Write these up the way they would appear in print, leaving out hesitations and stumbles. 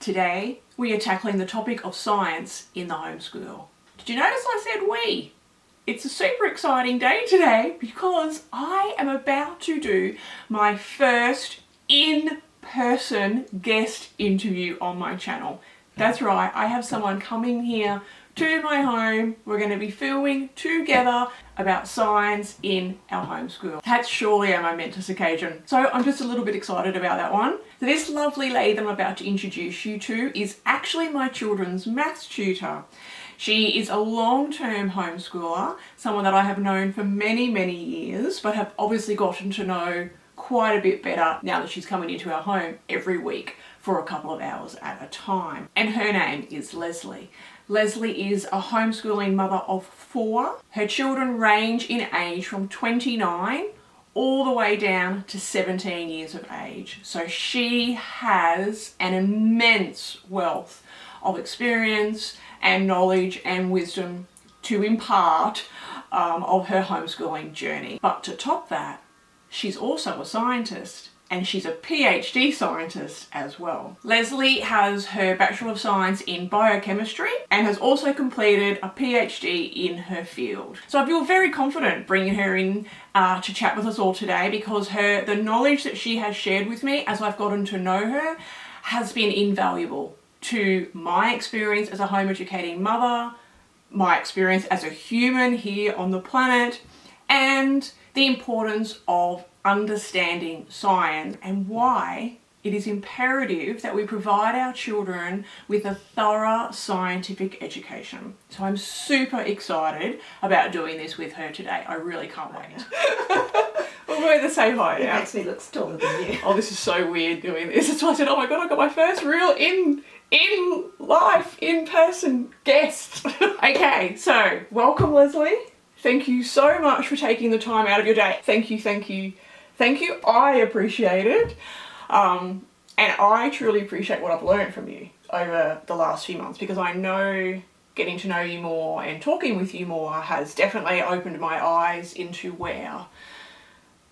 Today, we are tackling the topic of science in the homeschool. Did you notice I said we? It's a super exciting day today because I am about to do my first in-person guest interview on my channel. That's right, I have someone coming here to my home. We're going to be filming together about science in our homeschool. That's surely a momentous occasion. So I'm just a little bit excited about that one. So this lovely lady that I'm about to introduce you to is actually my children's maths tutor. She is a long-term homeschooler, someone that I have known for many, many years, but have obviously gotten to know quite a bit better now that she's coming into our home every week for a couple of hours at a time. And her name is Leslie. Leslie is a homeschooling mother of 4. Her children range in age from 29 all the way down to 17 years of age. So she has an immense wealth of experience and knowledge and wisdom to impart of her homeschooling journey. But to top that, she's also a scientist, and she's a PhD scientist as well. Leslie has her Bachelor of Science in Biochemistry and has also completed a PhD in her field. So I feel very confident bringing her in to chat with us all today because the knowledge that she has shared with me as I've gotten to know her has been invaluable to my experience as a home educating mother, my experience as a human here on the planet, and the importance of understanding science and why it is imperative that we provide our children with a thorough scientific education. So I'm super excited about doing this with her today. I really can't wait. We'll go to say hi now. It makes me look taller than you. Oh, this is so weird doing this. That's why I said, oh my God, I got my first real in-person guest. Okay, so welcome, Leslie. Thank you so much for taking the time out of your day. Thank you. I appreciate it. And I truly appreciate what I've learned from you over the last few months because I know getting to know you more and talking with you more has definitely opened my eyes into where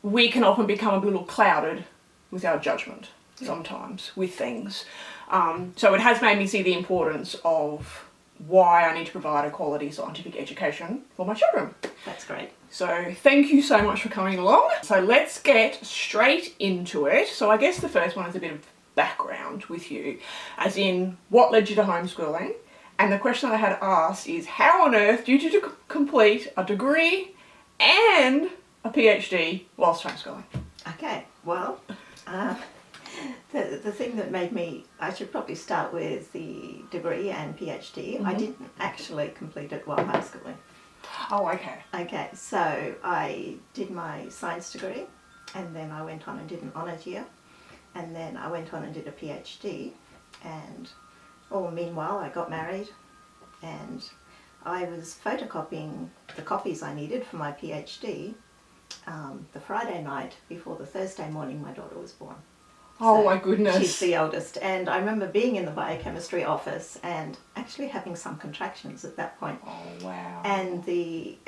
we can often become a little clouded with our judgment sometimes with things. So it has made me see the importance of why I need to provide a quality scientific education for my children. That's great. So thank you so much for coming along. So let's get straight into it. So I guess the first one is a bit of background with you, as in what led you to homeschooling? And the question I had asked is how on earth did you complete a degree and a PhD whilst homeschooling? Okay, well, the thing that made me, I should probably start with the degree and PhD. Mm-hmm. I didn't actually complete it while homeschooling. Oh, okay. Okay, so I did my science degree and then I went on and did an honours year and then I went on and did a PhD and meanwhile I got married and I was photocopying the copies I needed for my PhD the Friday night before the Thursday morning my daughter was born. Oh so my goodness. She's the eldest. And I remember being in the biochemistry office and actually having some contractions at that point. Oh wow. And the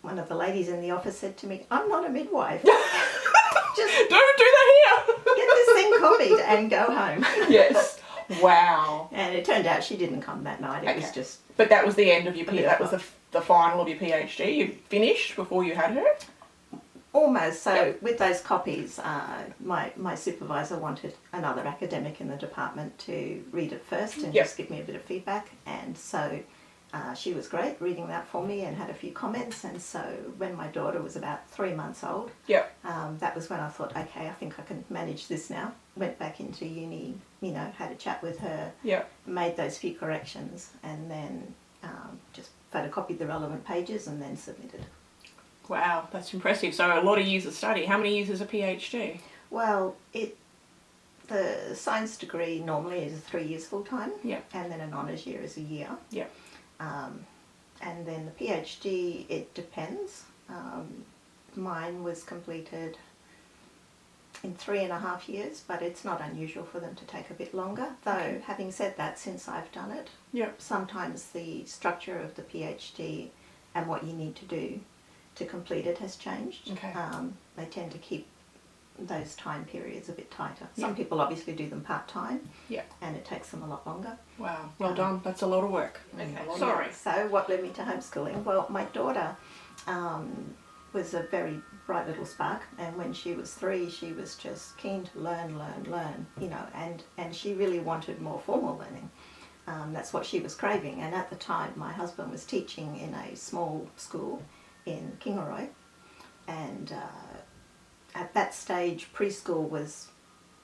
one of the ladies in the office said to me, I'm not a midwife. Just don't do that here. Get this thing copied and go home. Yes. Wow. And it turned out she didn't come that night. It was just... But that was the end of your PhD. That was the final of your PhD. You finished before you had her? Almost. So yep. With those copies, my supervisor wanted another academic in the department to read it first and yep. just give me a bit of feedback. And so she was great reading that for me and had a few comments. And so when my daughter was about 3 months old, yep. That was when I thought, okay, I think I can manage this now. Went back into uni, had a chat with her, yep. made those few corrections and then just photocopied the relevant pages and then submitted. Wow, that's impressive. So a lot of years of study. How many years is a PhD? Well, the science degree normally is 3 years full time, yeah, and then an honours year is a year. Yeah. And then the PhD, it depends. Mine was completed in 3.5 years, but it's not unusual for them to take a bit longer. Though, okay. Having said that, since I've done it, yep. sometimes the structure of the PhD and what you need to do to complete it has changed. Okay. They tend to keep those time periods a bit tighter. Some people obviously do them part-time, and it takes them a lot longer. Wow, well done. That's a lot of work. Okay, sorry. So what led me to homeschooling? Well, my daughter was a very bright little spark, and when she was 3, she was just keen to learn, you know, and she really wanted more formal learning. That's what she was craving, and at the time my husband was teaching in a small school in Kingaroy, and at that stage preschool was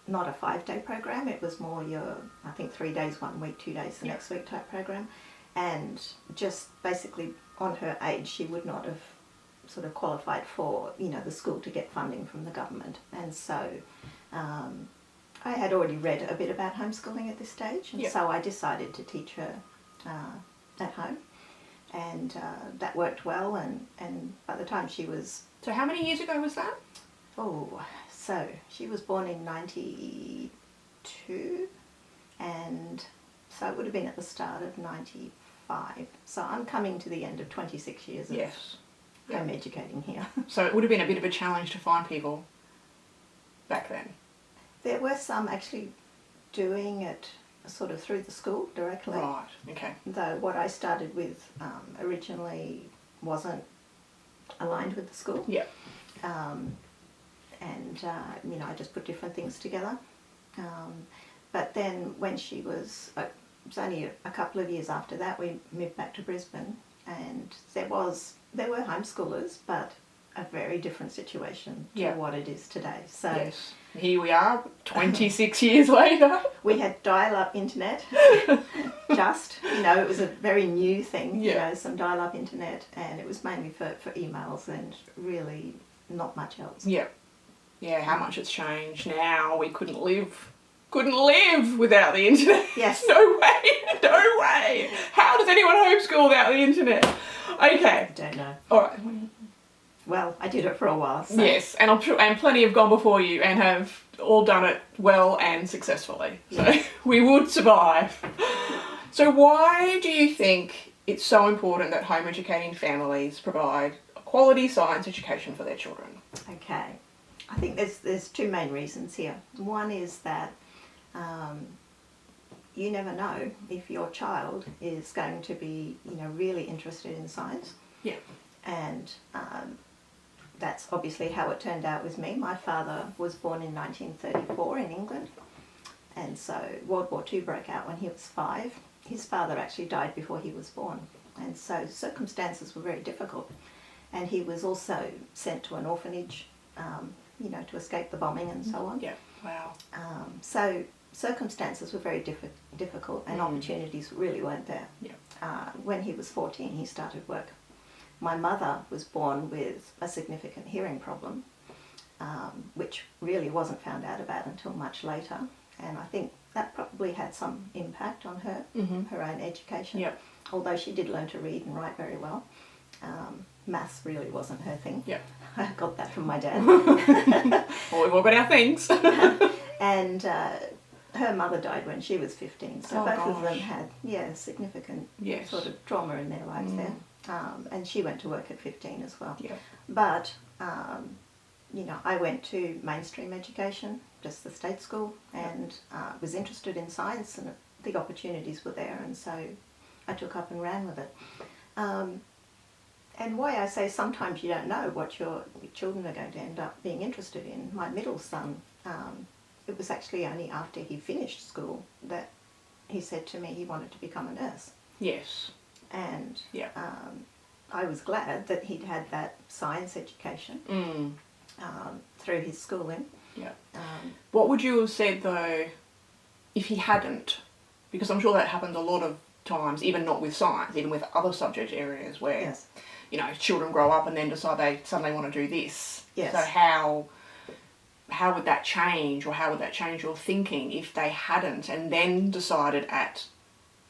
not a 5-day program, it was more your, I think 3 days 1 week, 2 days the next week type program, and just basically on her age she would not have sort of qualified for, you know, the school to get funding from the government. And so I had already read a bit about homeschooling at this stage, and so I decided to teach her at home, and that worked well, and by the time she was... So how many years ago was that? Oh, so she was born in 92, and so it would have been at the start of 95. So I'm coming to the end of 26 years of home educating here. So it would have been a bit of a challenge to find people back then. There were some actually doing it sort of through the school directly. Right, okay. Though what I started with originally wasn't aligned with the school. Yeah. And you know, I just put different things together. But then when she was, it was only a couple of years after that, we moved back to Brisbane, and there were homeschoolers, but a very different situation to what it is today. So here we are, 26 years later. We had dial-up internet, just, you know, it was a very new thing, you know, some dial-up internet, and it was mainly for emails and really not much else. Yeah. Yeah, how much it's changed now. We couldn't live without the internet. Yes. No way. How does anyone homeschool without the internet? Okay. I don't know. All right. Well, I did it for a while. So. Yes, and plenty have gone before you and have all done it well and successfully. So we would survive. So why do you think it's so important that home educating families provide a quality science education for their children? Okay. I think there's 2 main reasons here. One is that you never know if your child is going to be, you know, really interested in science. Yeah. And that's obviously how it turned out with me. My father was born in 1934 in England, and so World War II broke out when he was 5. His father actually died before he was born, and so circumstances were very difficult. And he was also sent to an orphanage, you know, to escape the bombing and so on. Yeah, wow. So circumstances were very difficult, and opportunities really weren't there. Yeah. When he was 14, he started work. My mother was born with a significant hearing problem, which really wasn't found out about until much later, and I think that probably had some impact on her, her own education. Yep. Although she did learn to read and write very well. Maths really wasn't her thing. Yep. I got that from my dad. Well, we've all got our things. And her mother died when she was 15, so both of them had significant sort of trauma in their lives there. And she went to work at 15 as well. Yeah. But, you know, I went to mainstream education, just the state school, and was interested in science, and the opportunities were there, and so I took up and ran with it. And why I say sometimes you don't know what your children are going to end up being interested in. My middle son, it was actually only after he finished school that he said to me he wanted to become a nurse. Yes. And I was glad that he'd had that science education through his schooling. Yeah. What would you have said though if he hadn't? Because I'm sure that happens a lot of times, even not with science, even with other subject areas where, you know, children grow up and then decide they suddenly want to do this. Yes. So how would that change, or how would that change your thinking if they hadn't and then decided at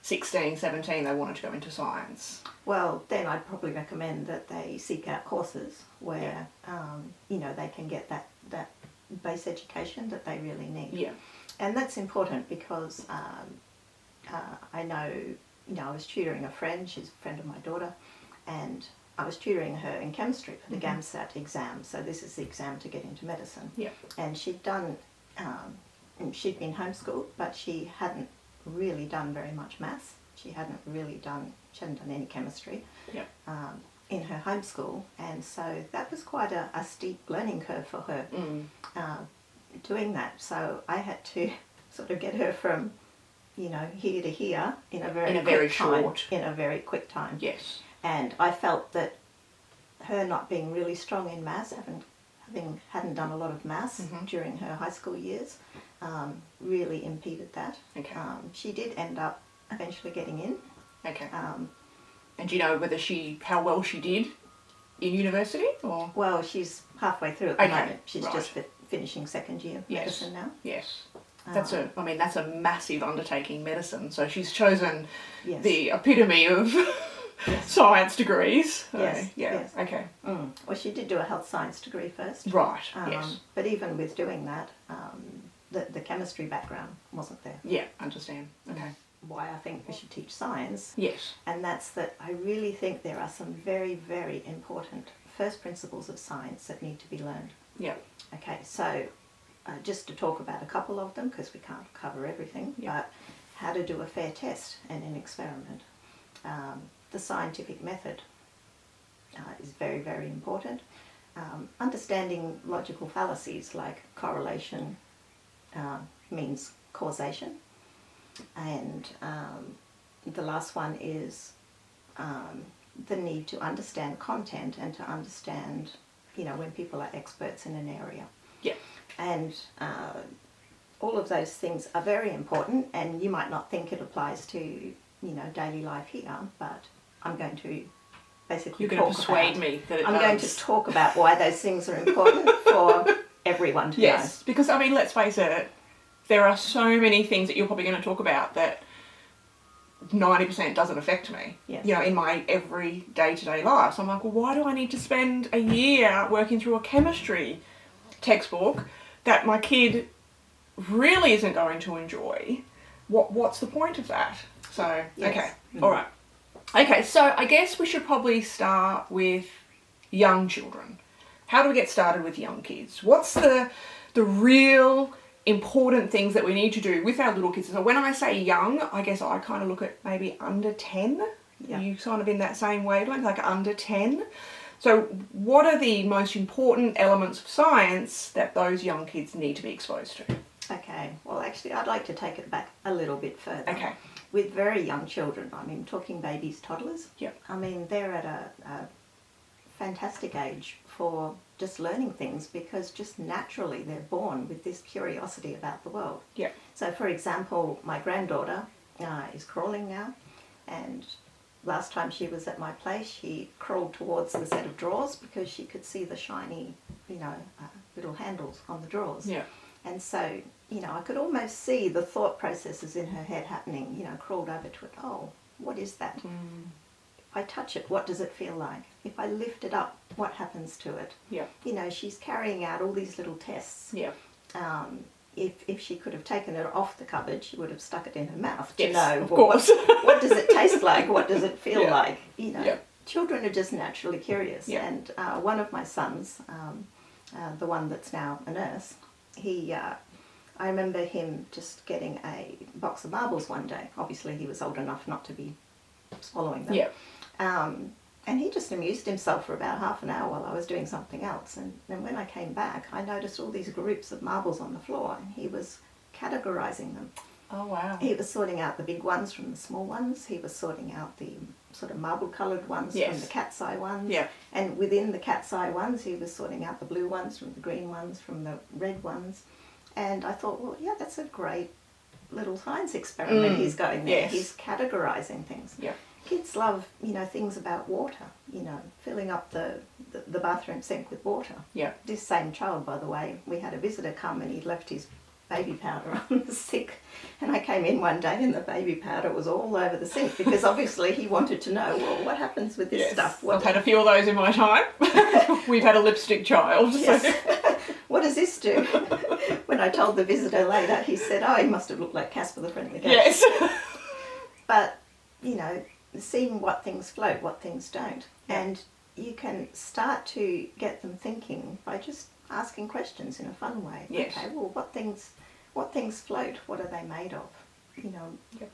16, 17 they wanted to go into science? Well, then I'd probably recommend that they seek out courses where, you know, they can get that base education that they really need. Yeah. And that's important because I know, you know, I was tutoring a friend, she's a friend of my daughter, and I was tutoring her in chemistry for the GAMSAT exam. So this is the exam to get into medicine. Yeah. And she'd been homeschooled, but she hadn't really done very much maths. She hadn't done any chemistry. Yeah. In her homeschool, and so that was quite a steep learning curve for her doing that. So I had to sort of get her from, here to here in a very quick time. Yes. And I felt that her not being really strong in maths, hadn't done a lot of maths during her high school years, really impeded that. Okay. She did end up eventually getting in. Okay. And do you know how well she did in university, or? Well, she's halfway through at the moment. She's right. just finishing second year medicine now. Yes. That's a massive undertaking, medicine. So she's chosen the epitome of science degrees. Yes. Yes. Okay. Well, she did do a health science degree first. Right. Yes. But even with doing that, the chemistry background wasn't there. Yeah. Understand. Okay. Why I think we should teach science. Yes. And that's that I really think there are some very, very important first principles of science that need to be learned. Yeah. Okay, so just to talk about a couple of them, because we can't cover everything, but how to do a fair test and an experiment. The scientific method is very, very important. Understanding logical fallacies like correlation means causation. And the last one is the need to understand content and to understand, when people are experts in an area. Yeah. And all of those things are very important, and you might not think it applies to, daily life here, but I'm going to basically You're going to persuade me that it does. I'm going to talk about why those things are important for everyone to know. Yes, because, let's face it, there are so many things that you're probably going to talk about that 90% doesn't affect me, in my every day-to-day life. So I'm like, well, why do I need to spend a year working through a chemistry textbook that my kid really isn't going to enjoy? What's the point of that? So, okay, all right. Okay, so I guess we should probably start with young children. How do we get started with young kids? What's the real important things that we need to do with our little kids? So when I say young, I guess I kind of look at maybe under 10. Yeah. You kind of in that same wavelength, like under 10. So what are the most important elements of science that those young kids need to be exposed to? Okay, well actually I'd like to take it back a little bit further. Okay. With very young children, talking babies, toddlers. Yeah. They're at a fantastic age for just learning things, because just naturally they're born with this curiosity about the world. Yeah. So for example, my granddaughter is crawling now, and last time she was at my place she crawled towards the set of drawers because she could see the shiny, little handles on the drawers. Yeah. And so, I could almost see the thought processes in her head happening, crawled over to it. Oh, what is that? If I touch it, what does it feel like? If I lift it up, what happens to it? Yeah. She's carrying out all these little tests. Yeah. If she could have taken it off the cupboard, she would have stuck it in her mouth to yes, know, of course. what does it taste like? What does it feel like? Yeah. Children are just naturally curious. Yeah. And one of my sons, the one that's now a nurse, I remember him just getting a box of marbles one day. Obviously he was old enough not to be swallowing them. Yeah. And he just amused himself for about half an hour while I was doing something else. And then when I came back, I noticed all these groups of marbles on the floor, and he was categorizing them. Oh, wow. He was sorting out the big ones from the small ones. He was sorting out the sort of marble-coloured ones from the cat's eye ones. Yeah. And within the cat's eye ones, he was sorting out the blue ones from the green ones, from the red ones. And I thought, well, yeah, that's a great little science experiment he's going there. Yes. He's categorizing things. Yeah. Kids love, things about water, filling up the bathroom sink with water. Yeah. This same child, by the way, we had a visitor come and he'd left his baby powder on the sink, and I came in one day and the baby powder was all over the sink, because obviously he wanted to know, well, what happens with this stuff? I've had a few of those in my time. We've had a lipstick child. Yes. So. What does this do? When I told the visitor later, he said, oh, he must have looked like Casper the Friendly Ghost. Yes. But, seeing what things float, what things don't. Yeah. And you can start to get them thinking by just asking questions in a fun way. Yes. Okay, well, what things float? What are they made of? You know, Yep.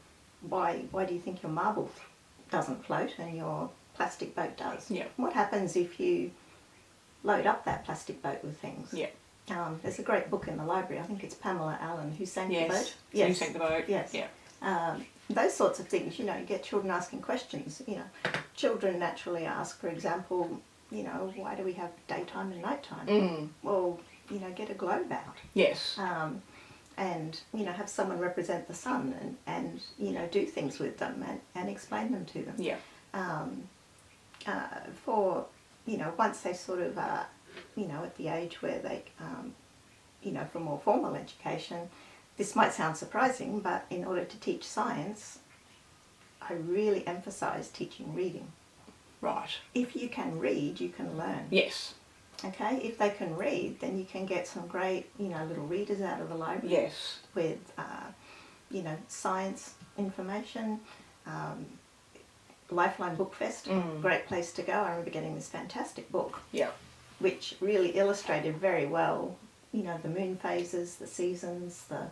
why do you think your marble doesn't float and your plastic boat does? Yep. What happens if you load up that plastic boat with things? Yep. There's a great book in the library. I think it's Pamela Allen, Who Sank the Boat. Yes. Who Sank the Boat. Yes. Yeah. Those sorts of things, you know, you get children asking questions. You know, children naturally ask, for example, you know, why do we have daytime and nighttime? Well, you know, get a globe out. Yes. And, you know, have someone represent the sun and you know, do things with them and explain them to them. Yeah. For, you know, once they sort of are, you know, at the age where they, you know, for more formal education, this might sound surprising, but in order to teach science, I really emphasise teaching reading. Right. If you can read, you can learn. Yes. Okay, if they can read, then you can get some great, you know, little readers out of the library. Yes. With, you know, science information, Lifeline Book Fest, great place to go. I remember getting this fantastic book. Yeah. Which really illustrated very well, you know, the moon phases, the seasons, the...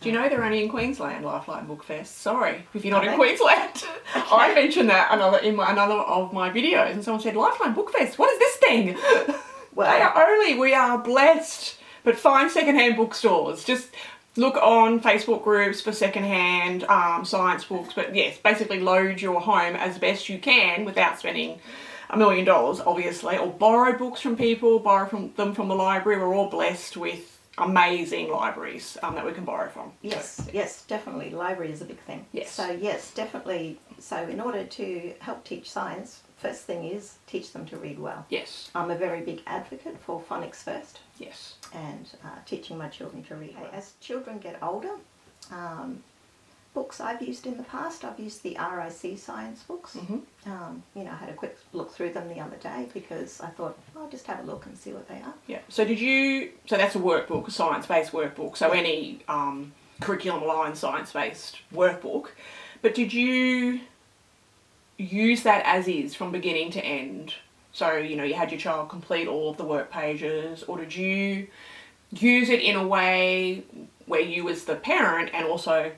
Do you know they're only in Queensland, Lifeline Book Fest? Sorry, if you're not in they? Queensland. Okay. I mentioned that another of my videos, and someone said, Lifeline Book Fest, what is this thing? Well, we are blessed, but find secondhand bookstores. Just look on Facebook groups for secondhand science books, but yes, basically load your home as best you can without spending $1 million, obviously, or borrow books from people, them from the library. We're all blessed with amazing libraries that we can borrow from. Yes, yes, definitely. Library is a big thing. Yes. So yes, definitely. So in order to help teach science, first thing is teach them to read well. Yes. I'm a very big advocate for phonics first. Yes. And teaching my children to read. As children get older, books I've used in the past, I've used the RIC science books. Mm-hmm. You know, I had a quick look through them the other day because I thought, I'll just have a look and see what they are. Yeah. So that's a workbook, a science-based workbook. So any curriculum-aligned science-based workbook. But did you use that as is from beginning to end? So, you know, you had your child complete all of the work pages, or did you use it in a way where you as the parent and also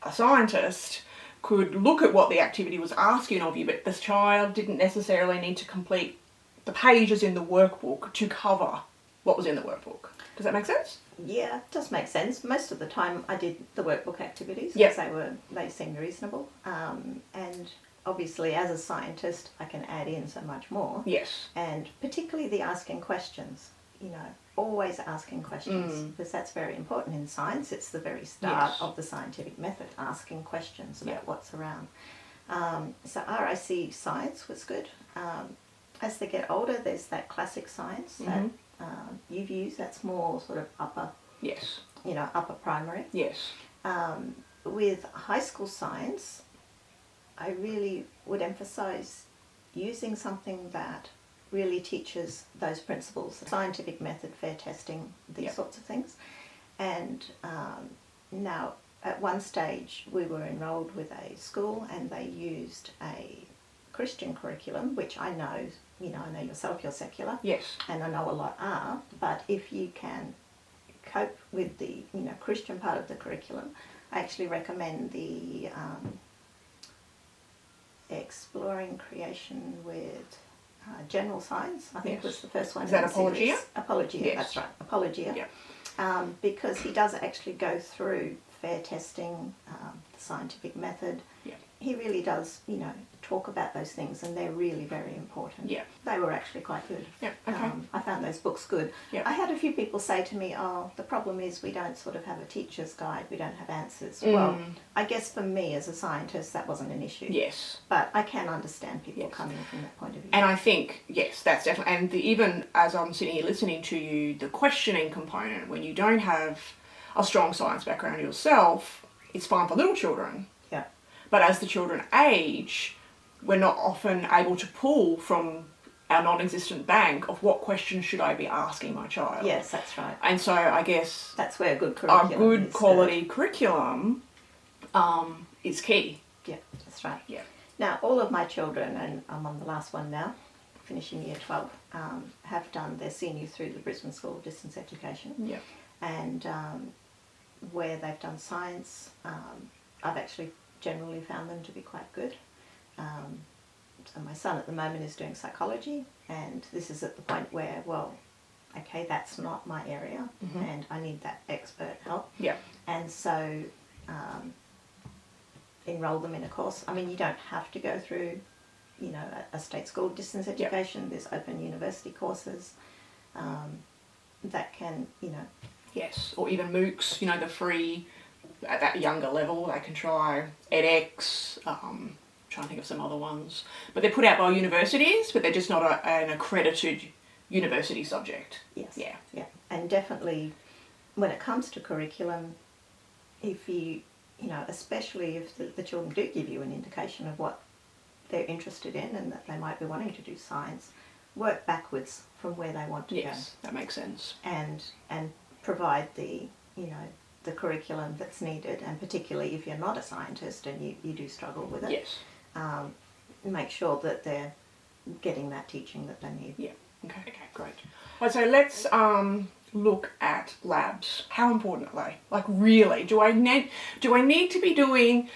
a scientist could look at what the activity was asking of you, but this child didn't necessarily need to complete the pages in the workbook to cover what was in the workbook? Does that make sense? Yeah, it does make sense. Most of the time I did the workbook activities Yep. because they seemed reasonable. And obviously as a scientist I can add in so much more. Yes. And particularly the asking questions, you know, always asking questions because that's very important in science. It's the very start of the scientific method, asking questions about what's around. So RIC science was good. As they get older, there's that classic science that you've used. That's more sort of upper, you know, upper primary. Yes. With high school science, I really would emphasize using something that really teaches those principles, the scientific method, fair testing, these sorts of things. And now, at one stage, we were enrolled with a school and they used a Christian curriculum, which I know, you know, I know yourself, you're secular. Yes. And I know a lot are, but if you can cope with the, you know, Christian part of the curriculum, I actually recommend the Exploring Creation with General Science, I think was the first one. Is that Apologia? Apologia, Yes. that's right, Apologia. Yeah. Because he does actually go through fair testing, the scientific method. Yeah. He really does, you know, talk about those things, and they're really very important. Yeah. They were actually quite good. Yeah, okay. I found those books good. Yeah. I had a few people say to me, oh, the problem is we don't sort of have a teacher's guide, we don't have answers. Well, I guess for me as a scientist that wasn't an issue. Yes. But I can understand people coming from that point of view. And I think, yes, that's definitely, and even as I'm sitting here listening to you, the questioning component, when you don't have a strong science background yourself, it's fine for little children. Yeah. But as the children age, we're not often able to pull from our non-existent bank of what questions should I be asking my child. Yes, that's right. And so I guess that's where a good curriculum a good quality curriculum is key. Yeah, that's right. Yeah. Now, all of my children, and I'm on the last one now, finishing year 12 have done their senior through the Brisbane School of Distance Education. Yeah. And where they've done science, I've actually generally found them to be quite good. So my son at the moment is doing psychology, and this is at the point where, well, okay, that's not my area, and I need that expert help. Yeah. And so enroll them in a course. I mean, you don't have to go through, you know, a state school distance education. There's open university courses that can, you know. Yes, or even MOOCs, you know, the free, at that younger level, they can try edX, trying to think of some other ones. But they're put out by universities, but they're just not an accredited university subject. Yes. Yeah. Yeah. And definitely when it comes to curriculum, if you know, especially if the children do give you an indication of what they're interested in and that they might be wanting to do science, work backwards from where they want to go. Yes, that makes sense. And provide the, you know, the curriculum that's needed, and particularly if you're not a scientist and you do struggle with it. Yes. Make sure that they're getting that teaching that they need. Yeah. Okay, great. Right, so let's look at labs. How important are they? Like, really, do I need to be doing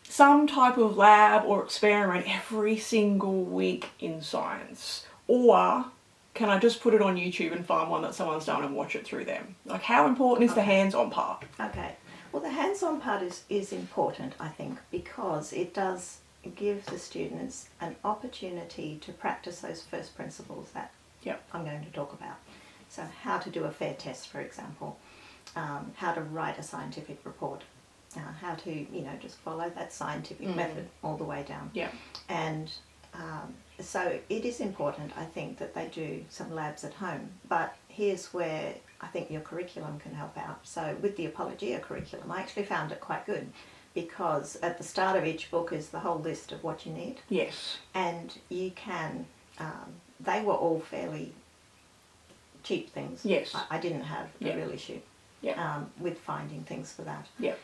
some type of lab or experiment every single week in science? Or can I just put it on YouTube and find one that someone's done and watch it through them? Like, how important is the hands-on part? Okay. Well, the hands-on part is important, I think, because it does give the students an opportunity to practice those first principles that I'm going to talk about. So how to do a fair test, for example, how to write a scientific report, how to, you know, just follow that scientific method all the way down. Yeah. And so it is important, I think, that they do some labs at home. But here's where I think your curriculum can help out. So with the Apologia curriculum, I actually found it quite good, because at the start of each book is the whole list of what you need. Yes. And you can, they were all fairly cheap things. Yes. I didn't have a real issue with finding things for that. Yeah.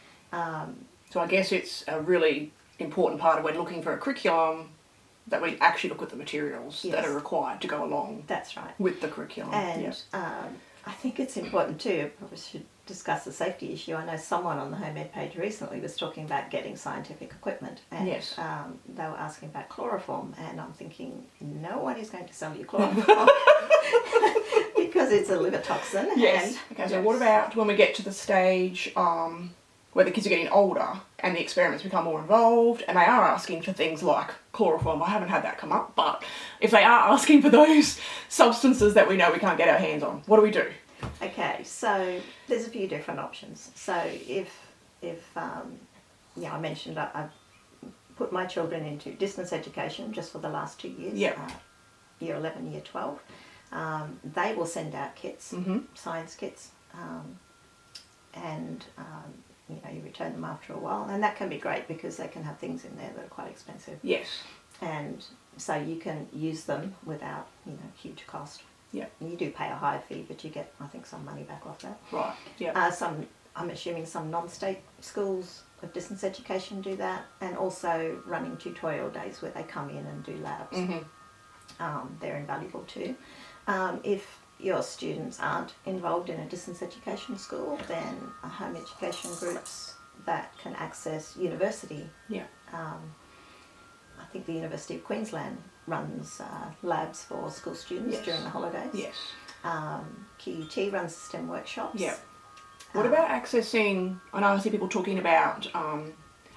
So I guess it's a really important part of when looking for a curriculum that we actually look at the materials that are required to go along. That's right. With the curriculum. And I think it's important too, I probably should discuss the safety issue. I know someone on the Home Ed page recently was talking about getting scientific equipment, and they were asking about chloroform, and I'm thinking, no one is going to sell you chloroform because it's a liver toxin. Yes. Okay, so what about when we get to the stage where the kids are getting older and the experiments become more involved and they are asking for things like chloroform? I haven't had that come up, but if they are asking for those substances that we know we can't get our hands on, what do we do? Okay, so there's a few different options. So if I mentioned I've put my children into distance education just for the last 2 years, year 11, year 12. They will send out kits, science kits, and you know, you return them after a while, and that can be great because they can have things in there that are quite expensive. Yes. And so you can use them without, you know, huge cost. Yeah. And you do pay a higher fee, but you get, I think, some money back off that. Right. Yeah. I'm assuming some non-state schools of distance education do that, and also running tutorial days where they come in and do labs. They're invaluable too. If your students aren't involved in a distance education school, then home education groups that can access university. Yeah. I think the University of Queensland runs labs for school students during the holidays. Yes. QUT runs STEM workshops. Yeah. What about accessing, I know I see people talking about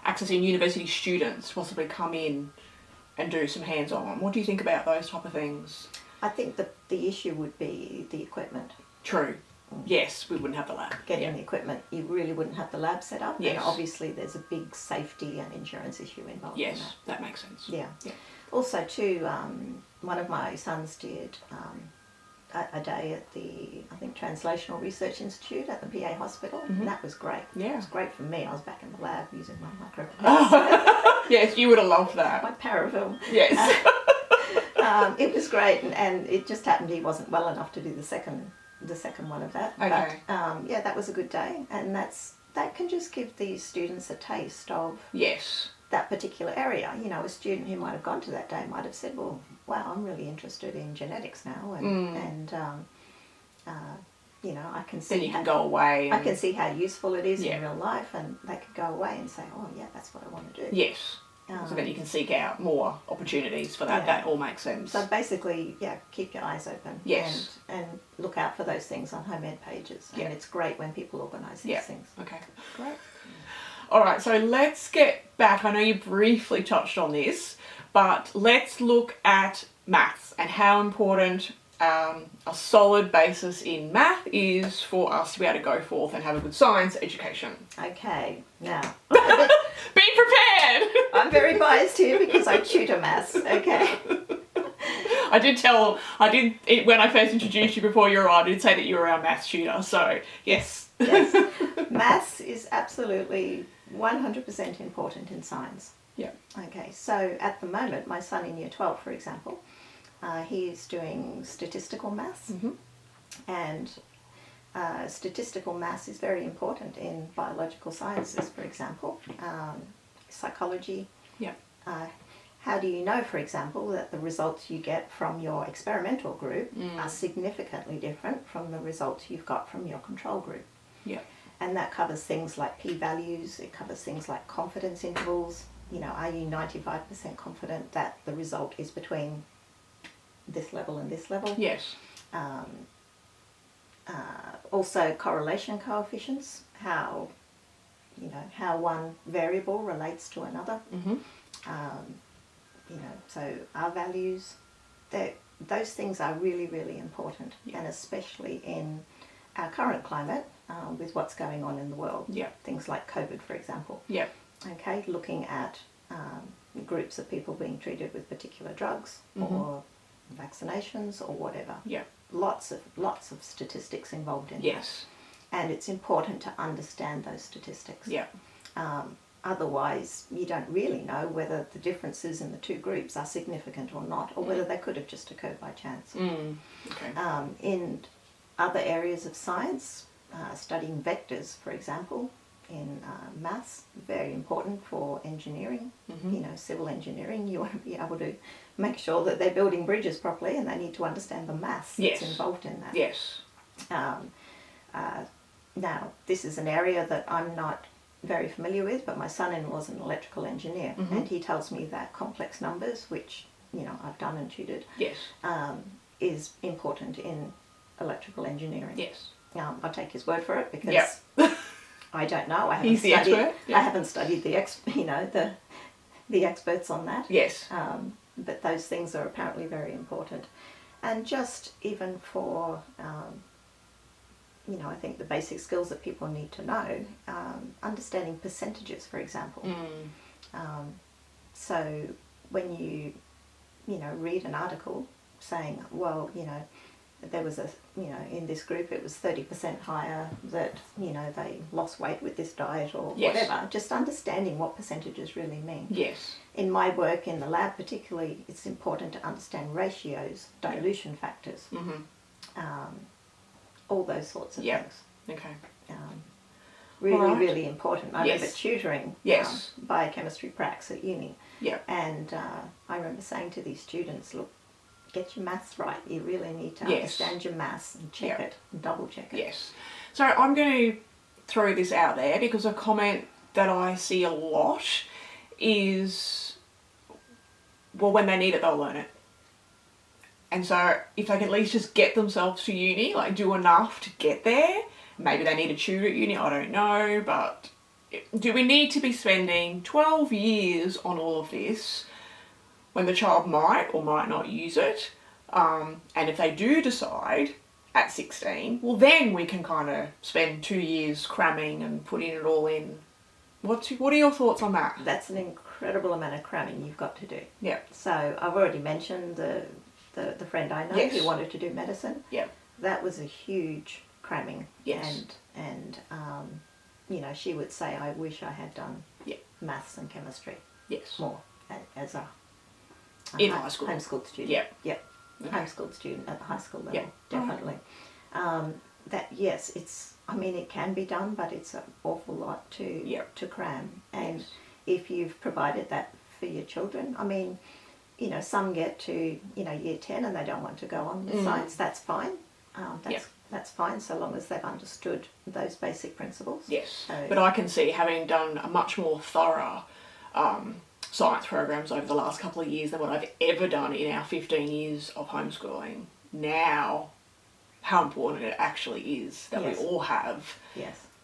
accessing university students, possibly come in and do some hands-on. What do you think about those type of things? I think that the issue would be the equipment. True. Yes, we wouldn't have the lab. Getting the equipment, you really wouldn't have the lab set up. Yes. And obviously there's a big safety and insurance issue involved in that. Yes, that makes sense. Yeah. Also too, one of my sons did a day at the, I think, Translational Research Institute at the PA Hospital, and that was great. Yeah. It was great for me. I was back in the lab using my microphone. Yes, you would have loved that. My parafilm. Yes. It was great, and it just happened he wasn't well enough to do the second one of that. Okay. But yeah, that was a good day, and that can just give these students a taste of that particular area. You know, a student who might have gone to that day might have said, well, wow, I'm really interested in genetics now, and you know, I can see then you can go away. I can see how useful it is in real life, and they could go away and say, oh yeah, that's what I want to do. Yes. So then you can seek out more opportunities for that. That all makes sense. So basically, keep your eyes open. Yes. And look out for those things on home ed pages. And it's great when people organise these things. Okay, great. All right, so let's get back. I know you briefly touched on this, but let's look at maths and how important a solid basis in math is for us to be able to go forth and have a good science education. Okay, now... Be prepared! I'm very biased here because I tutor maths, okay? When I first introduced you before you arrived, I did say that you were our maths tutor, so yes. Yes, maths is absolutely 100% important in science. Yeah. Okay, so at the moment, my son in year 12, for example, he is doing statistical maths, and statistical maths is very important in biological sciences, for example, psychology. Yeah. How do you know, for example, that the results you get from your experimental group are significantly different from the results you've got from your control group? Yeah. And that covers things like p-values, it covers things like confidence intervals. You know, are you 95% confident that the result is between this level and this level? Yes. Also correlation coefficients, how one variable relates to another. So our values, those things are really, really important, and especially in our current climate with what's going on in the world. Yeah. Things like COVID, for example. Yeah. Okay, looking at groups of people being treated with particular drugs or vaccinations or whatever. Yeah. Lots of statistics involved in Yes. that. And it's important to understand those statistics. Yeah. Otherwise, you don't really know whether the differences in the two groups are significant or not, or whether they could have just occurred by chance. Okay. In other areas of science, studying vectors, for example, in maths, very important for engineering. You know, civil engineering, you want to be able to make sure that they're building bridges properly, and they need to understand the maths that's involved in that. Yes. Now, this is an area that I'm not very familiar with, but my son-in-law is an electrical engineer, and he tells me that complex numbers, which, you know, I've done and tutored, Yes. is important in electrical engineering. Yes. I'll take his word for it because I don't know. He's the expert. I haven't studied the experts on that. Yes. But those things are apparently very important, and just even for I think the basic skills that people need to know, understanding percentages, for example. So when you read an article saying, well, there was in this group it was 30% higher that, they lost weight with this diet or whatever, just understanding what percentages really mean. Yes. In my work in the lab particularly, it's important to understand ratios, dilution factors, all those sorts of things. Okay. Really important. I remember tutoring biochemistry pracs at uni. Yeah. And I remember saying to these students, look, get your maths right. You really need to understand your maths and check it, and double check it. Yes. So I'm going to throw this out there because a comment that I see a lot is, well, when they need it, they'll learn it. And so if they can at least just get themselves to uni, like do enough to get there, maybe they need a tutor at uni, I don't know, but do we need to be spending 12 years on all of this when the child might or might not use it? And if they do decide at 16, well then we can kind of spend 2 years cramming and putting it all in. What are your thoughts on that? That's an incredible amount of cramming you've got to do. Yeah. So I've already mentioned the friend I know who wanted to do medicine. Yeah. That was a huge cramming. Yes. And she would say, I wish I had done maths and chemistry more as a in high school. Homeschooled student. Yeah. Yep. Okay. Homeschooled student at the high school level, definitely. It can be done, but it's an awful lot to cram. And if you've provided that for your children. I mean, you know, some get to, you know, year 10 and they don't want to go on with science. That's fine. That's fine, so long as they've understood those basic principles. Yes, So, but I can see, having done a much more thorough science programs over the last couple of years than what I've ever done in our 15 years of homeschooling, now how important it actually is that we all have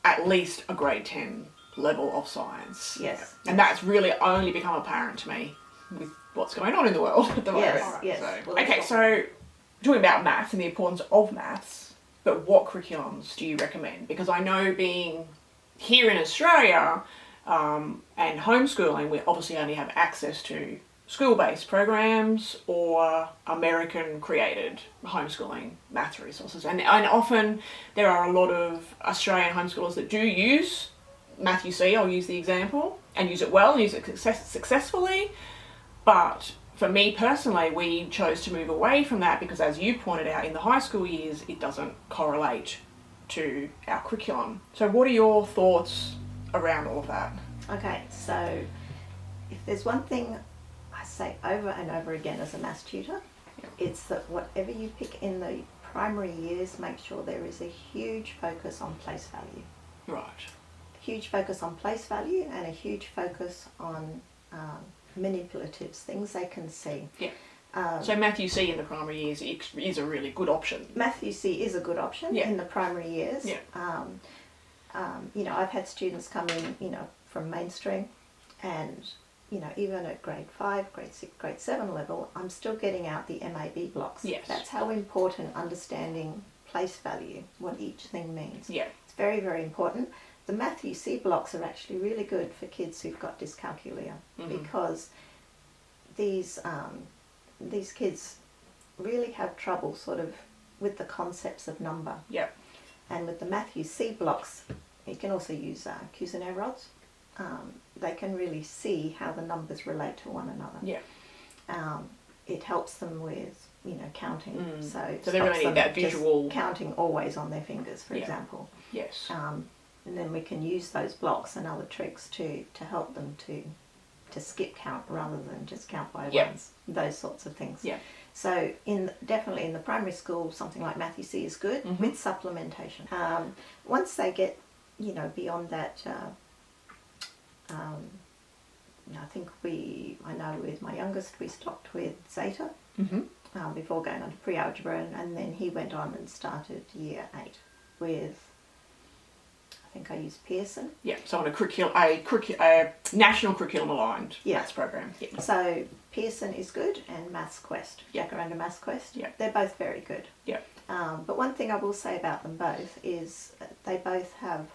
at least a grade 10 level of science. Yes. And that's really only become apparent to me with what's going on in the world at the moment. Yes. So, okay, so talking about maths and the importance of maths, but what curriculums do you recommend? Because I know, being here in Australia and homeschooling, we obviously only have access to school-based programs or American-created homeschooling maths resources. And often there are a lot of Australian homeschoolers that do use Math UC, I'll use the example, and use it well, and use it successfully. But for me personally, we chose to move away from that because, as you pointed out, in the high school years, it doesn't correlate to our curriculum. So what are your thoughts around all of that? Okay, so if there's one thing I say over and over again as a maths tutor, it's that whatever you pick in the primary years, make sure there is a huge focus on place value. Right. A huge focus on place value and a huge focus on manipulatives, things they can see. Yeah. So Math UC in the primary years is a really good option. Math UC is a good option in the primary years. Yeah. You know, I've had students come in, you know, from mainstream, and, you know, even at grade 5, grade 6, grade 7 level, I'm still getting out the MAB blocks. Yes. That's how important understanding place value, what each thing means. Yeah. It's very, very important. The Math UC blocks are actually really good for kids who've got dyscalculia, because these kids really have trouble sort of with the concepts of number. Yeah. And with the Math UC blocks, you can also use Cuisenaire rods. They can really see how the numbers relate to one another. Yeah. It helps them with, you know, counting. So they really need that visual counting always on their fingers, for example. Yes. And then we can use those blocks and other tricks to help them to skip count rather than just count by ones. Those sorts of things. Yeah. So definitely in the primary school, something like Math UC is good with supplementation. Once they get, you know, beyond that, I think I know with my youngest we stopped with Zeta before going on to pre-algebra, and then he went on and started year 8 with, I think I used Pearson. Yeah, so on a national curriculum aligned maths program. Yeah. So Pearson is good, and Maths Quest, Jacaranda Maths Quest. Yeah. They're both very good. Yeah. But one thing I will say about them both is they both have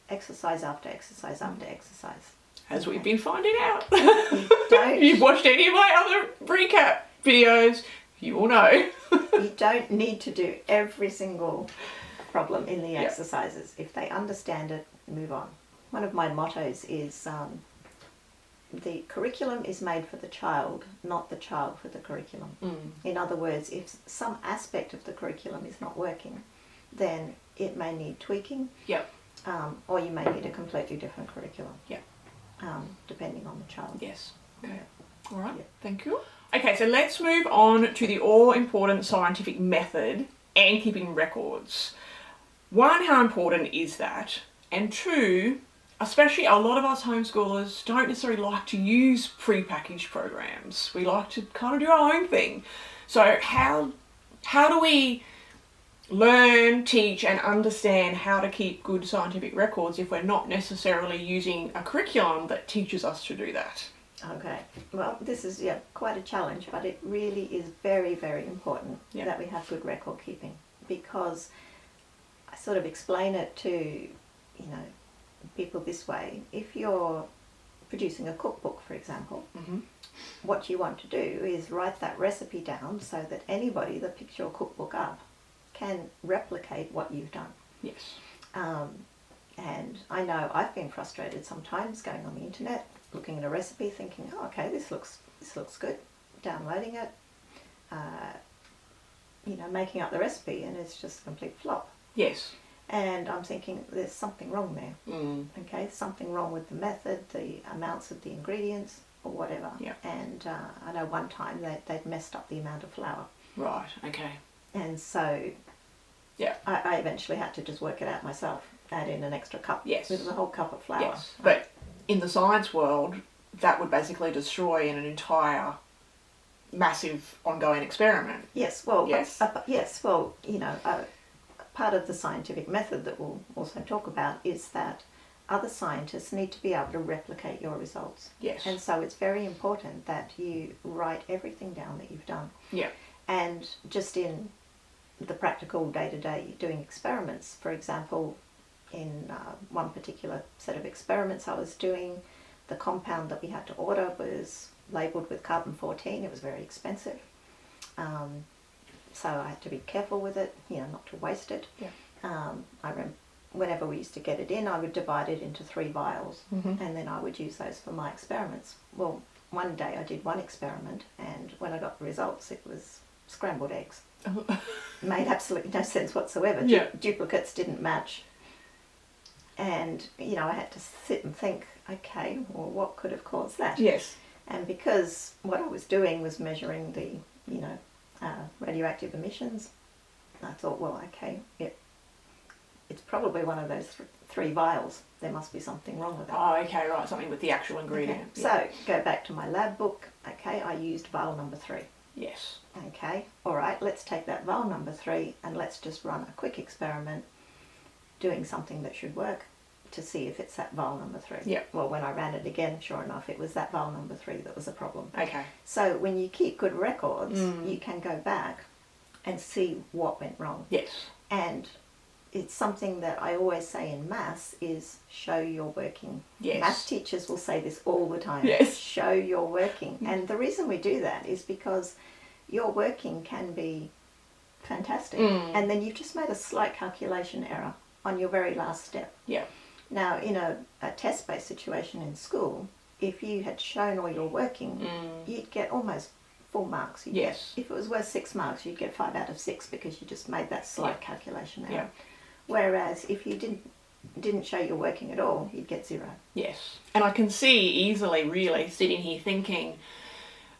exercise after exercise after exercise. As we've been finding out. If you've watched any of my other recap videos, you will know. You don't need to do every single problem in the exercises. If they understand it, move on. One of my mottos is the curriculum is made for the child, not the child for the curriculum. In other words, if some aspect of the curriculum is not working, then it may need tweaking. Yep. Or you may need a completely different curriculum. Yep. Depending on the child. Yes. Okay. Yeah. All right. Yeah. Thank you. Okay, so let's move on to the all-important scientific method and keeping records. One, how important is that? And two, especially a lot of us homeschoolers don't necessarily like to use pre-packaged programs. We like to kind of do our own thing. So how do we learn, teach and understand how to keep good scientific records if we're not necessarily using a curriculum that teaches us to do that? Okay, well this is quite a challenge, but it really is very, very important that we have good record keeping, because I sort of explain it to people this way. If you're producing a cookbook, for example, what you want to do is write that recipe down so that anybody that picks your cookbook up can replicate what you've done. Yes. And I know I've been frustrated sometimes going on the internet, looking at a recipe, thinking, oh, okay, this looks good, downloading it, making up the recipe, and it's just a complete flop. Yes. And I'm thinking there's something wrong there. Okay, something wrong with the method, the amounts of the ingredients, or whatever. Yeah. And I know one time they'd messed up the amount of flour. Right, okay. And so Yeah. I eventually had to just work it out myself, add in an extra cup. Yes. It was a whole cup of flour. Yes, but in the science world, that would basically destroy an entire massive ongoing experiment. Yes, well, Yes. yes, well, part of the scientific method that we'll also talk about is that other scientists need to be able to replicate your results. Yes. And so it's very important that you write everything down that you've done. Yeah. And just in the practical day-to-day doing experiments, for example, in one particular set of experiments I was doing, the compound that we had to order was labelled with carbon-14. It was very expensive. So I had to be careful with it, not to waste it. Yeah. I remember whenever we used to get it in, I would divide it into 3 vials, Mm-hmm. and then I would use those for my experiments. Well, one day I did one experiment, and when I got the results, it was scrambled eggs. Made absolutely no sense whatsoever. Yeah. Duplicates didn't match. And, I had to sit and think, okay, well, what could have caused that? Yes. And because what I was doing was measuring the, radioactive emissions, I thought, well, okay, it's probably one of those 3 vials. There must be something wrong with it. Oh, okay, right, something with the actual ingredient. Okay. So, go back to my lab book. Okay, I used vial number 3. Yes. Okay, all right, let's take that vial number 3 and let's just run a quick experiment doing something that should work to see if it's that vial number 3. Yeah. Well, when I ran it again, sure enough, it was that vial number 3 that was a problem. Okay. So when you keep good records, you can go back and see what went wrong. Yes. And it's something that I always say in maths is show you're working. Yes. Maths teachers will say this all the time. Yes. Show you're working. And the reason we do that is because your working can be fantastic. And then you've just made a slight calculation error on your very last step. Yeah. Now, in a test-based situation in school, if you had shown all your working, you'd get almost full marks. Yes. If it was worth 6 marks, you'd get 5 out of 6 because you just made that slight calculation error. Yeah. Whereas if you didn't show your working at all, you'd get 0. Yes. And I can see easily, really, sitting here thinking,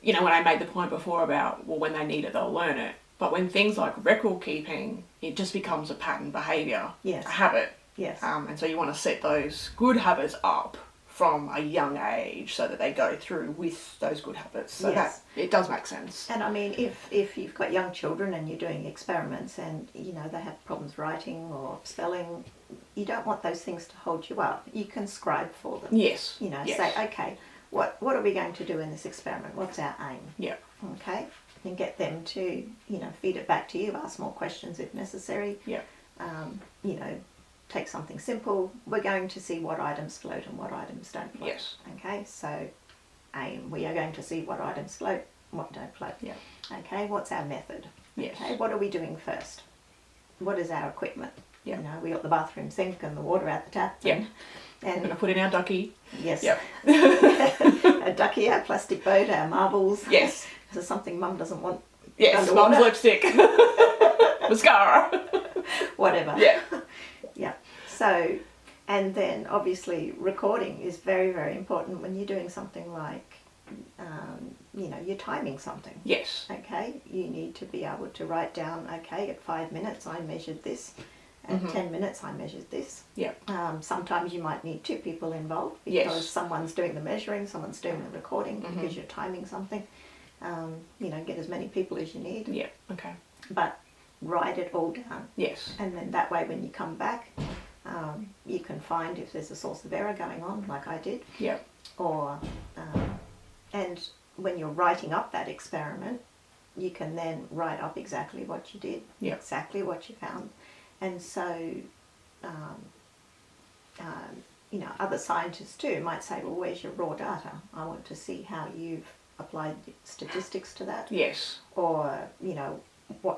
when I made the point before about, well, when they need it, they'll learn it. But when things like record keeping, it just becomes a pattern behaviour, Yes. a habit. Yes. And so you want to set those good habits up from a young age so that they go through with those good habits. So Yes. that it does make sense. And I mean, if you've got young children and you're doing experiments and, they have problems writing or spelling, you don't want those things to hold you up. You can scribe for them. Yes. Yes. Say, okay, what are we going to do in this experiment? What's our aim? Yeah. Okay, and get them to, feed it back to you, ask more questions if necessary. Yeah. Take something simple. We're going to see what items float and what items don't float. Yes. Okay, so aim, we are going to see what items float, what don't float. Yeah. Okay, what's our method? Yes. Okay, what are we doing first? What is our equipment? Yeah. We got the bathroom sink and the water out the tap. Yeah. And Gonna put in our ducky. yes. Yep. A ducky, our plastic boat, our marbles. Yes. This is something Mum doesn't want. Yes. Underwater. Mum's lipstick. Mascara. Whatever. Yeah. Yeah. So, and then obviously recording is very, very important when you're doing something like, you're timing something. Yes. Okay, you need to be able to write down, okay, at 5 minutes I measured this, at 10 minutes I measured this. Yeah. Sometimes you might need 2 people involved because Yes. someone's doing the measuring, someone's doing the recording because you're timing something. Get as many people as you need. Yeah. Okay. But write it all down. Yes. And then that way when you come back, you can find if there's a source of error going on, like I did. Yeah. Or, and when you're writing up that experiment, you can then write up exactly what you did, Yeah. exactly what you found. And so, other scientists too might say, well, where's your raw data? I want to see how you've applied statistics to that. Yes. Or,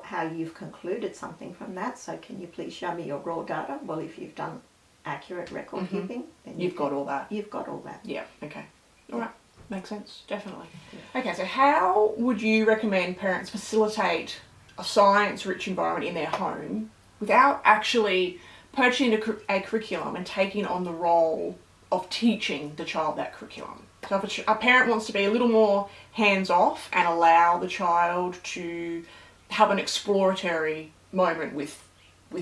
how you've concluded something from that. So can you please show me your raw data? Well, if you've done accurate record keeping, then You've got all that. You've got all that. Yeah. Okay. All right. Makes sense. Definitely. Okay. So how would you recommend parents facilitate a science-rich environment in their home without actually purchasing a curriculum and taking on the role of teaching the child that curriculum. So if a parent wants to be a little more hands-off and allow the child to have an exploratory moment with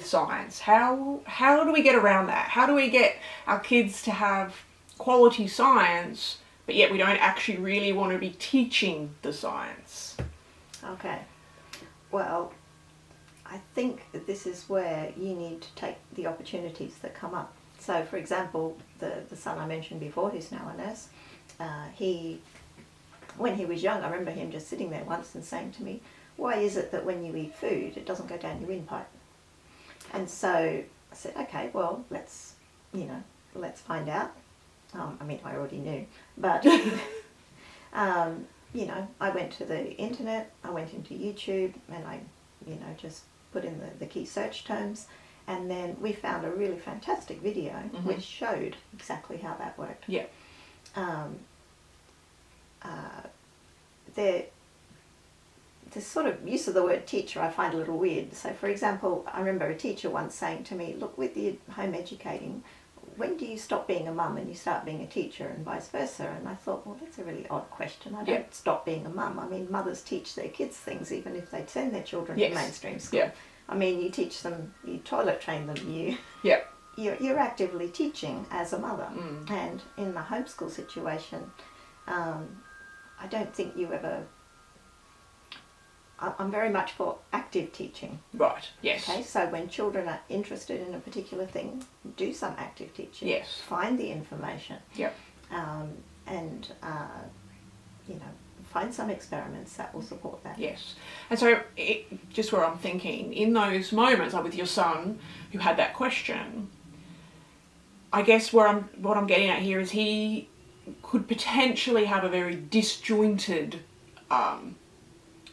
science, how do we get around that? How do we get our kids to have quality science, but yet we don't actually really want to be teaching the science? Okay. Well, I think that this is where you need to take the opportunities that come up. So, for example, the son I mentioned before, who's now a nurse, when he was young, I remember him just sitting there once and saying to me, "Why is it that when you eat food, it doesn't go down your windpipe?" And so I said, "Okay, well, let's find out." I mean, I already knew, but I went to the internet, I went into YouTube, and I, just put in the key search terms, and then we found a really fantastic video which showed exactly how that worked. Yeah. The sort of use of the word teacher I find a little weird. So, for example, I remember a teacher once saying to me, "Look, with the home educating, when do you stop being a mum and you start being a teacher, and vice versa?" And I thought, well, that's a really odd question. I don't stop being a mum. I mean, mothers teach their kids things even if they send their children to mainstream school. Yeah. I mean, you teach them, you toilet train them, you're actively teaching as a mother. And in the homeschool situation, I don't think you ever... I'm very much for active teaching. Right, yes. Okay, so when children are interested in a particular thing, do some active teaching. Yes. Find the information. Yep. And find some experiments that will support that. Yes. And so, just where I'm thinking, in those moments, like with your son who had that question, I guess what I'm getting at here is he could potentially have a very disjointed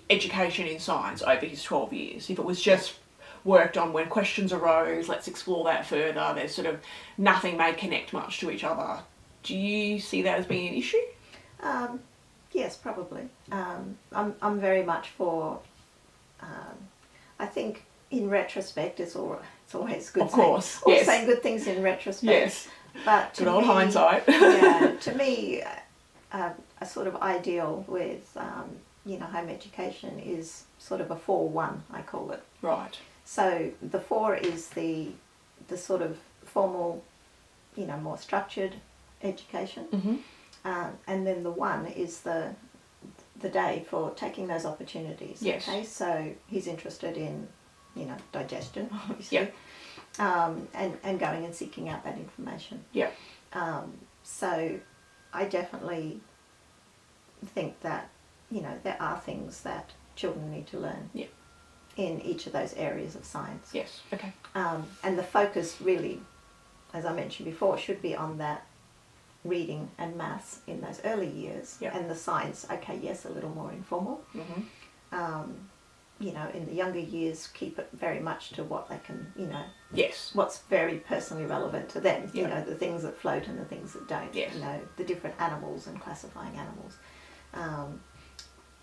education in science over his 12 years. If it was just worked on when questions arose, let's explore that further, there's sort of nothing may connect much to each other. Do you see that as being an issue? Yes, probably. I'm very much for... I think in retrospect it's always good. Of course, yes. Saying good things in retrospect. Yes. But good old hindsight. To me, a sort of ideal with home education is sort of a 4-1, I call it. Right. So the 4 is the sort of formal, more structured education, and then the 1 is the day for taking those opportunities. Yes. Okay, so he's interested in digestion, obviously, and going and seeking out that information. Yeah. So I definitely think that there are things that children need to learn in each of those areas of science. Yes, okay. And the focus really, as I mentioned before, should be on that reading and maths in those early years. And the science, okay, yes, a little more informal. In the younger years, keep it very much to what they can, yes, what's very personally relevant to them. The things that float and the things that don't. Yes. The different animals and classifying animals.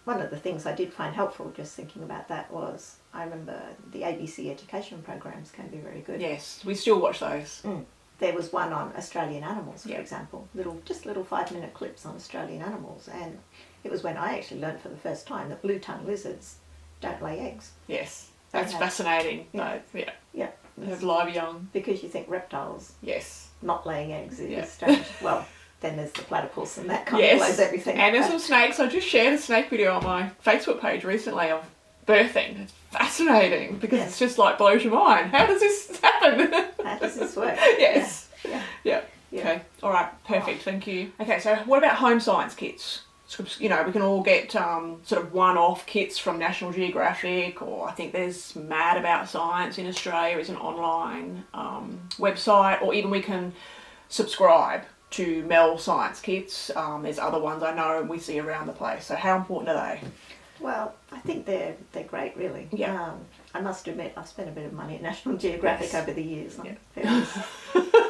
One of the things I did find helpful, just thinking about that, was I remember the ABC education programs can be very good. Yes, we still watch those. There was one on Australian animals, for example, little 5-minute clips on Australian animals, and it was when I actually learned for the first time that blue-tongued lizards don't lay eggs. Yes, that's fascinating. Yeah. They have live young. Because you think reptiles not laying eggs is strange. Well, then there's the platypus, and that kind of blows everything. And there's some snakes. I just shared a snake video on my Facebook page recently of birthing. It's fascinating because it's just like blows your mind. How does this happen? How does this work? Yes. Yeah. Okay. All right. Perfect. Thank you. Okay. So what about home science kits? We can all get sort of one-off kits from National Geographic, or I think there's Mad About Science in Australia is an online website, or even we can subscribe to Mel Science Kits. There's other ones I know we see around the place. So how important are they? Well, I think they're great, really. Yeah. I must admit, I've spent a bit of money at National Geographic over the years on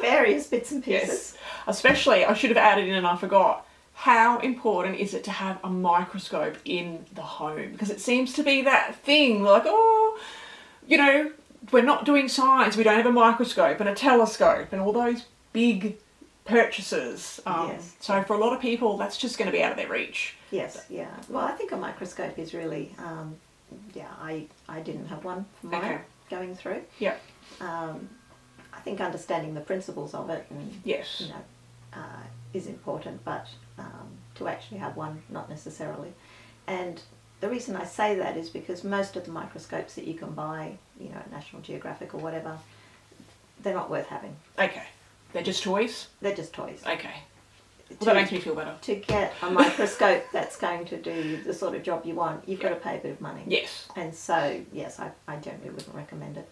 various bits and pieces. Yes. Especially, I should have added in and I forgot, how important is it to have a microscope in the home? Because it seems to be that thing, like, we're not doing science, we don't have a microscope and a telescope and all those big purchases. Yes. So for a lot of people, that's just going to be out of their reach. Yes, yeah. Well, I think a microscope is really, I didn't have one for mine going through. Yeah. I think understanding the principles of it and, Yes. you know, is important, but to actually have one, not necessarily. And the reason I say that is because most of the microscopes that you can buy, you know, at National Geographic or whatever, they're not worth having. Okay. They're just toys? They're just toys. Okay. Well, that makes me feel better. To get a microscope that's going to do the sort of job you want, you've got to pay a bit of money. Yes. And so, yes, I generally wouldn't recommend it.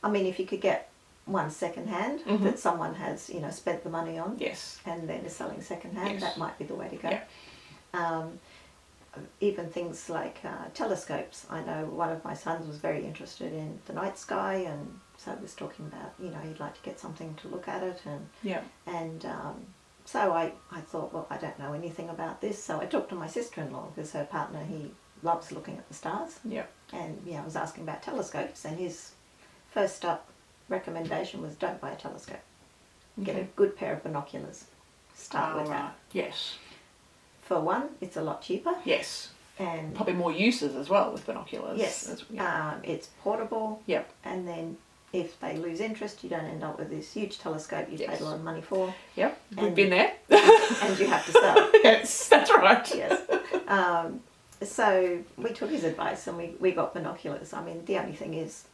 I mean, if you could get one second hand that someone has, you know, spent the money on, yes, and then is selling second hand, yes, that might be the way to go. Yeah. Even things like telescopes. I know one of my sons was very interested in the night sky, and so was talking about, you know, he'd like to get something to look at it, and yeah, and so I thought, well, I don't know anything about this, so I talked to my sister-in-law, because her partner, he loves looking at the stars, yeah, and I was asking about telescopes, and his first up recommendation was, don't buy a telescope. Get a good pair of binoculars. Start with that. Yes. For one, it's a lot cheaper. Yes. And probably more uses as well with binoculars. Yes. It's portable. Yep. And then if they lose interest, you don't end up with this huge telescope you've paid a lot of money for. Yep. We've been there. And you have to sell. Yes, that's right. Yes. So we took his advice and we got binoculars. I mean, the only thing is,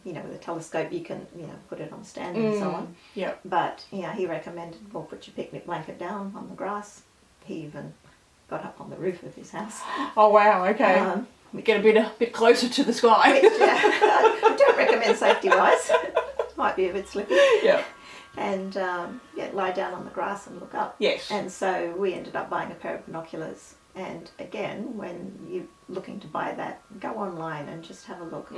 you know, with a telescope you can, you know, put it on a stand and so on. Yeah. But, you know, he recommended, well, put your picnic blanket down on the grass. He even got up on the roof of his house. Oh wow, okay. We get a bit closer to the sky. Which, I don't recommend safety-wise. Might be a bit slippy. Yeah. And, lie down on the grass and look up. Yes. And so we ended up buying a pair of binoculars. And again, when you're looking to buy that, go online and just have a look.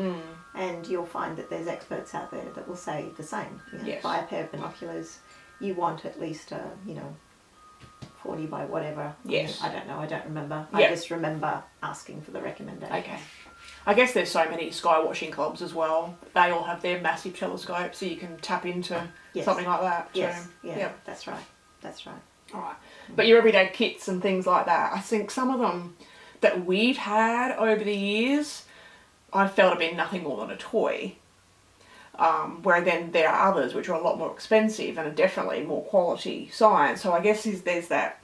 And you'll find that there's experts out there that will say the same. You know, yes. Buy a pair of binoculars. You want at least, 40 by whatever. Yes. I don't know, I don't remember. Yep. I just remember asking for the recommendation. Okay. I guess there's so many sky watching clubs as well. They all have their massive telescopes, so you can tap into something like that. Yes, so, yeah, that's right. That's right. All right. But your everyday kits and things like that, I think some of them that we've had over the years, I felt have been nothing more than a toy. Where then there are others which are a lot more expensive and are definitely more quality science. So I guess there's that,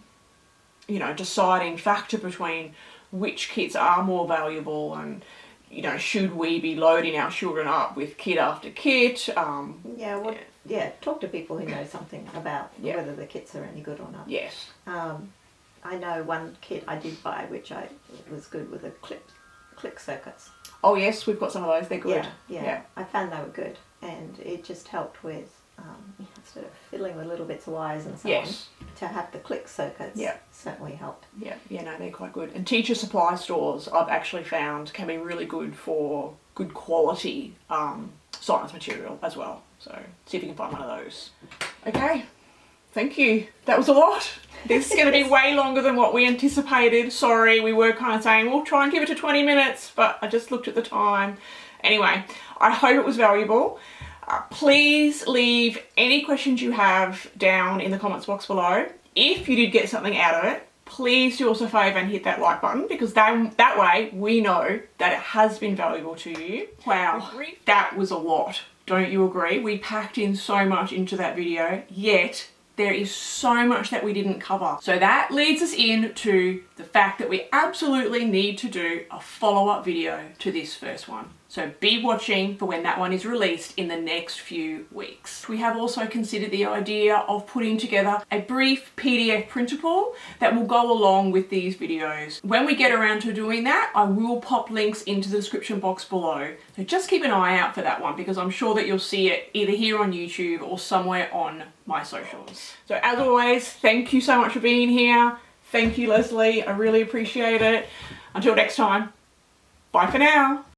you know, deciding factor between which kits are more valuable and, you know, should we be loading our children up with kit after kit? Talk to people who know something about whether the kits are any good or not. Yes. I know one kit I did buy which was good with the click circuits. Oh yes, we've got some of those. They're good. Yeah. I found they were good, and it just helped with sort of fiddling with little bits of wires and so on. To have the click circuits certainly helped. Yeah, no, they're quite good. And teacher supply stores, I've actually found, can be really good for good quality science material as well. So see if you can find one of those. Okay, thank you. That was a lot. This is going to be way longer than what we anticipated. Sorry, we were kind of saying we'll try and keep it to 20 minutes, but I just looked at the time. Anyway, I hope it was valuable. Please leave any questions you have down in the comments box below. If you did get something out of it, please do us a favour and hit that like button, because that way we know that it has been valuable to you. Wow, that was a lot. Don't you agree? We packed in so much into that video, yet there is so much that we didn't cover. So that leads us into the fact that we absolutely need to do a follow-up video to this first one. So be watching for when that one is released in the next few weeks. We have also considered the idea of putting together a brief PDF printable that will go along with these videos. When we get around to doing that, I will pop links into the description box below. So just keep an eye out for that one, because I'm sure that you'll see it either here on YouTube or somewhere on my socials. So as always, thank you so much for being here. Thank you, Leslie. I really appreciate it. Until next time, bye for now.